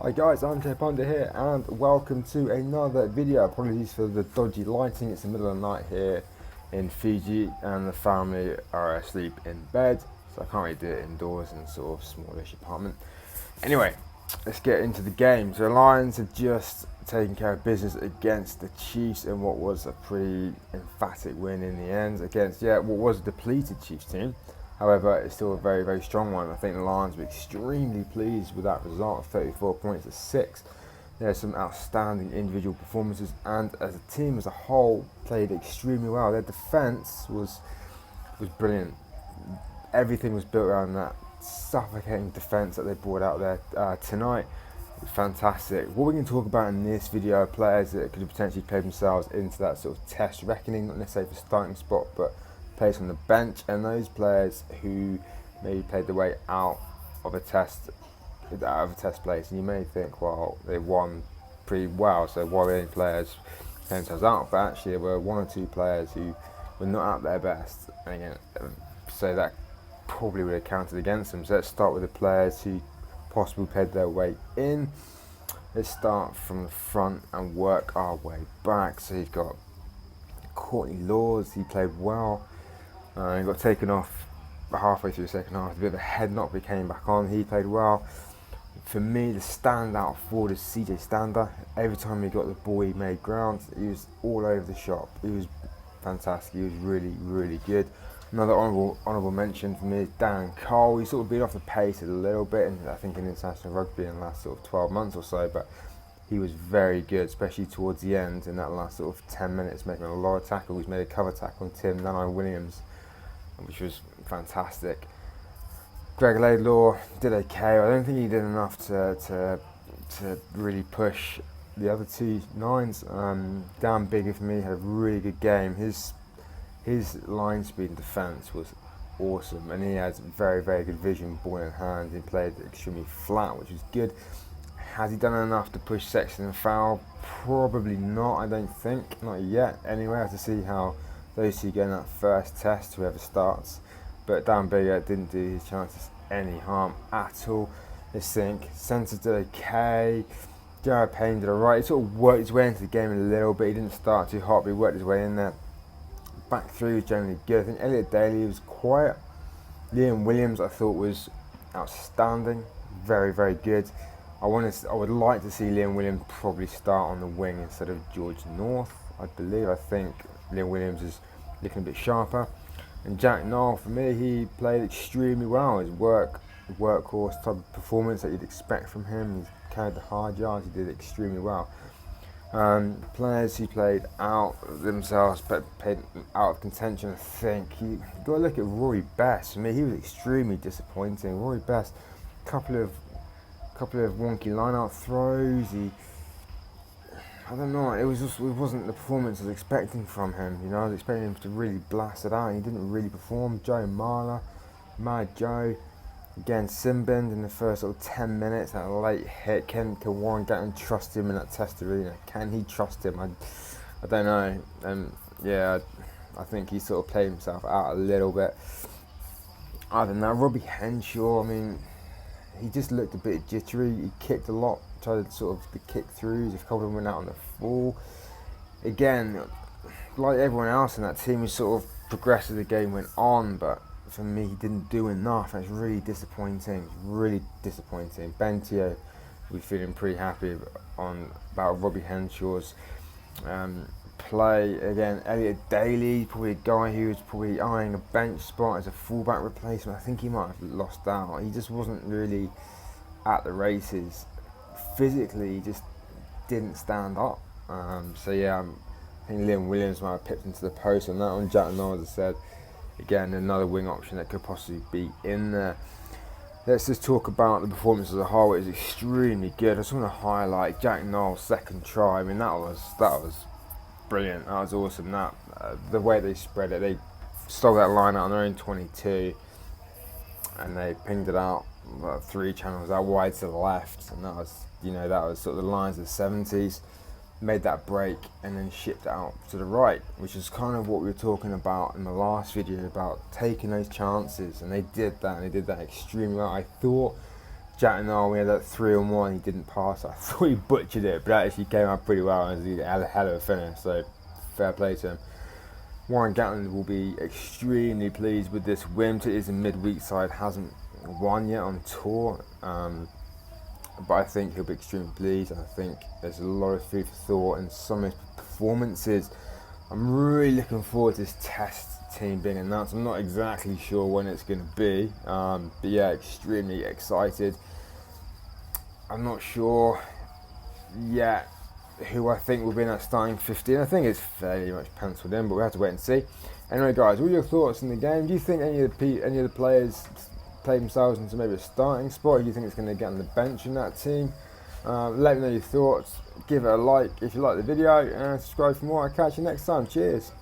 Hi guys, I'm Jay Ponder here and welcome to another video. Apologies for the dodgy lighting, it's the middle of the night here in Fiji and the family are asleep in bed, so I can't really do it indoors in a sort of smallish apartment. Anyway, let's get into the game. So the Lions have just taken care of business against the Chiefs in what was a pretty emphatic win in the end against what was a depleted Chiefs team. However, it's still a very, very strong one. I think the Lions were extremely pleased with that result of 34 points to 6. There's some outstanding individual performances, and as a team as a whole, played extremely well. Their defence was brilliant. Everything was built around that suffocating defence that they brought out there tonight. It was fantastic. What we're going to talk about in this video are players that could have potentially played themselves into that sort of test reckoning, not necessarily for starting spot, but players from the bench, and those players who maybe played their way out of a test place. And you may think, well, they won pretty well, so why were any players playing themselves out? But actually, there were one or two players who were not at their best, and again, so that probably would have counted against them. So let's start with the players who possibly played their way in. Let's start from the front and work our way back. So you've got Courtney Lawes. He played well. He got taken off halfway through the second half. A bit of a head knock, but he came back on. He played well. For me, the standout forward is CJ Stander. Every time he got the ball, he made ground. He was all over the shop. He was fantastic. He was really, really good. Another honourable mention for me is Dan Cole. He sort of been off the pace a little bit, and I think in international rugby in the last sort of 12 months or so, but he was very good, especially towards the end in that last sort of 10 minutes, making a lot of tackles. He made a cover tackle on Tim Nanai-Williams, which was fantastic. Greg Laidlaw did okay. I don't think he did enough to really push the other two nines. Dan Biggar for me had a really good game. His line speed and defence was awesome, and he has very, very good vision, ball in hand. He played extremely flat, which was good. Has he done enough to push Sexton and Fowl? Probably not, I don't think. Not yet. Anyway, I have to see how those two get in that first test, whoever starts. But Dan Biggar didn't do his chances any harm at all. Let's think. Centre did okay. Jared Payne did alright. He sort of worked his way into the game a little bit. He didn't start too hot, but he worked his way in there. Back three was generally good. I think Elliot Daly was quiet. Liam Williams I thought was outstanding. Very, very good. I would like to see Liam Williams probably start on the wing instead of George North. I think Liam Williams is looking a bit sharper. And Jack Nowell, for me, he played extremely well. His workhorse type of performance that you'd expect from him. He carried the hard yards. He did extremely well. Players who played out themselves, but played out of contention, I think you got to look at Rory Best. For me, he was extremely disappointing. Rory Best, couple of wonky line-out throws. I don't know. It wasn't the performance I was expecting from him. You know, I was expecting him to really blast it out, and he didn't really perform. Joe Marler, Mad Joe, again Simbend in the first sort of 10 minutes. That late hit. Can Warren Gatton trust him in that test arena? Can he trust him? I don't know. I think he sort of played himself out a little bit. Other than that, Robbie Henshaw, I mean, he just looked a bit jittery. He kicked a lot, tried to sort of the kick throughs. A couple of them went out on the full. Again, like everyone else in that team, he sort of progressed as the game went on, but for me, he didn't do enough. It's really disappointing. Really disappointing. Ben Teo, we're feeling pretty happy about Robbie Henshaw's play. Again, Elliot Daly, probably a guy who was probably eyeing a bench spot as a fullback replacement. I think he might have lost out. He just wasn't really at the races. Physically, he just didn't stand up. I think Liam Williams might have pipped into the post on that one. Jack Nowell, as I said, again, another wing option that could possibly be in there. Let's just talk about the performance as a whole. It was extremely good. I just want to highlight Jack Nowell's second try. I mean, that was brilliant. That was awesome. The way they spread it, they stole that line out on their own 22, and they pinged it out about 3 channels out wide to the left, and that was sort of the lines of the 70s. Made that break and then shipped it out to the right, which is kind of what we were talking about in the last video about taking those chances, and they did that, and they did that extremely well. I thought Jatnar, we had that 3-on-1, he didn't pass. I thought he butchered it, but that actually came out pretty well, and he had a hell of a finish, so fair play to him. Warren Gatland will be extremely pleased with this win. It is a midweek side, hasn't won yet on tour, but I think he'll be extremely pleased. I think there's a lot of food for thought in some of his performances. I'm really looking forward to this test team being announced. I'm not exactly sure when it's going to be, but yeah, extremely excited. I'm not sure yet who I think will be in that starting 15. I think it's fairly much penciled in, but we have to wait and see. Anyway, guys, what are your thoughts on the game? Do you think any of the players play themselves into maybe a starting spot? Or do you think it's going to get on the bench in that team? Let me know your thoughts. Give it a like if you like the video, and subscribe for more. I'll catch you next time. Cheers.